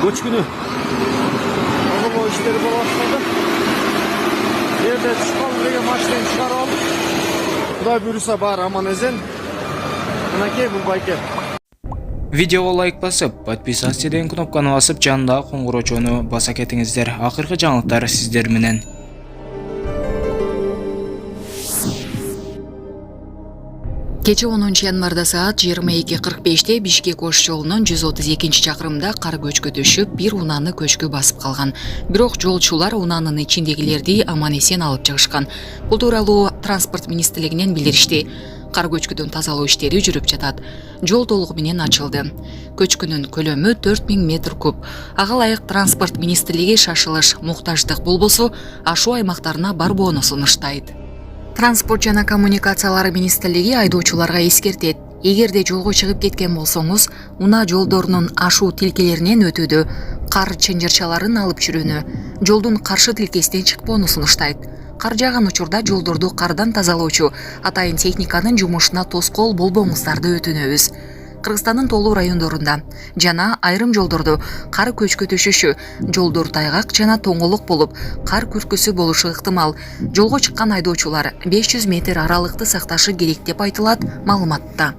көчкүнү ылымоо иштери болуп баштады. Жерде түшкөн деген машинаны чыгарып алдык. Кудай буйруса баары аман эсен. Мынакей бул байке. Видеого лайк басып, подписаться деген кнопканы басып, жанындагы коңгуроочону баса кетиңиздер. Акыркы жаңылыктар сиздер менен. Кече 10 январда саат 22:45-те Бишкек Ош жолунун 132-чакырымында кар көчкү түшүп, бир унааны көчкү басып калган. Бирок жолчулар унаанын ичиндегилерди аман-эсен алып чыгышкан. Бул тууралуу транспорт министрлигинен билдиришти. Кар көчкүдөн тазалоо иштери жүрүп жатат. Жол толугу менен ачылды. Көчкүнүн көлөмү 4000 метр куб. Ага ылайык транспорт министрлиги шашылыш, муктаждык болбосо ашуу аймактарына барбоону сунуштайт. Транспорт жана коммуникациялар министрлиги айдоочуларга эскертет. Эгерде жолго чыгып кеткен болсоңуз, унаа жолдорунун ашуу тилкелеринен өтүүдө, кар чынжырчаларын алып жүрүүнү, жолдун каршы тилкесинен чыкпоону сунуштайт. Кар жааган учурда жолдорду кардан тазалоочу атайын техниканын жумушуна тоскоол болбоңуздарды өтүнөбүз. Кыргызстандын тоолуу райондорунда жана айрым жолдордо кар көчкү түшүшү, жолдор тайгак жана тоңолук болуп, кар күркүсү болушу ыктымал. Жолго чыккан айдоочулар 500 метр аралыкты сакташы керек деп айтылат маалыматта.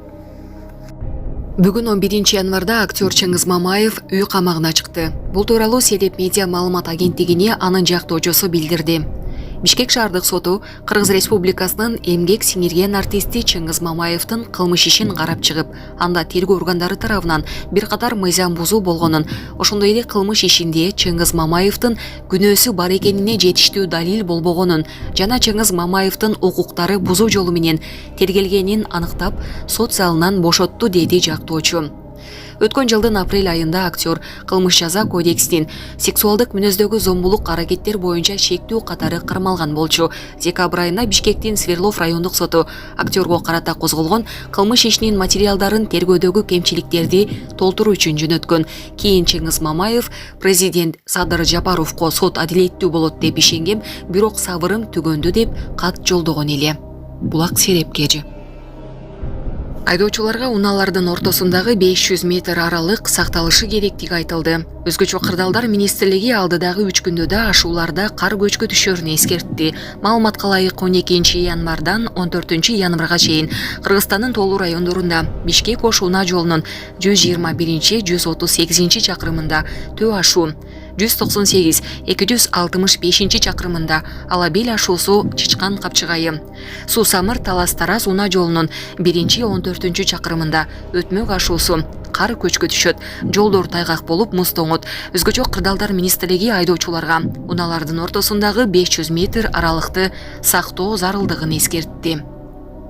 Бүгүн 11 январда актер Чыңгыз Мамаев үй камагына чыкты. Бул тууралуу Селеп медиа маалымат агенттигине анын жактоочусу билдирди. Бишкек шаардык соту Кыргыз Республикасынын эмгек сиңирген артисти Чыңгыз Мамаевдин кылмыш ишин карап чыгып, анда тергөө органдары тарабынан бир катар мыйзам бузуу болгонун, ошондой эле кылмыш ишинде Чыңгыз Мамаевдин күнөөсү бар экенине жетиштүү далил болбогонун жана Чыңгыз Мамаевдин укуктары бузуу жолу менен тергелгенин аныктап, сот залынан бошотту, деди жактоочу. Өткөн жылдын апрель айында актер кылмыш жаза кодексинин сексуалдык мүнөздөгү зомбулук аракеттер боюнча шектүү катары кармалган болчу. Декабрь айында Бишкектин Сверлов райондук соту актерго карата козголгон кылмыш ишинин материалдарын тергөөдөгү кемчиликтерди толтуруу үчүн жөнөткөн. Кийин Чыңгыз Мамаев президент Садыр Жапаровго сот адилеттүү болот деп ишенгем, бирок сабырым түгөндү деп кат жолдогон эле. Булак Серепкежи. Айдоочуларга унаалардын ортосундагы 500 метр аралык сакталышы керектиги айтылды. Өзгөчө кырдаалдар министрлиги алдыдагы 3 күндө да ашууларда кар көчкү түшөрүн эскертти. Маалыматка ылайык 12 январдан 14 январга чейин Кыргызстандын тоолуу райондорунда Бишкек Ош унаа жолунун 121-138 чакырымында төө ашуу, 198-265 чакырымында Алабел ашуусу Чычкан Капчыгайы, Суу Самыр Талас Тараз унаа жолунун 1-14 чакырымында өтмөк ашуусу, кар көчкү түшөт, жолдор тайгак болуп муз тоңот. Өзгөчө кырдаалдар министрлиги айдоочуларга унаалардын ортосундагы 500 метр аралыкты сактоо зарылдыгын эскертти.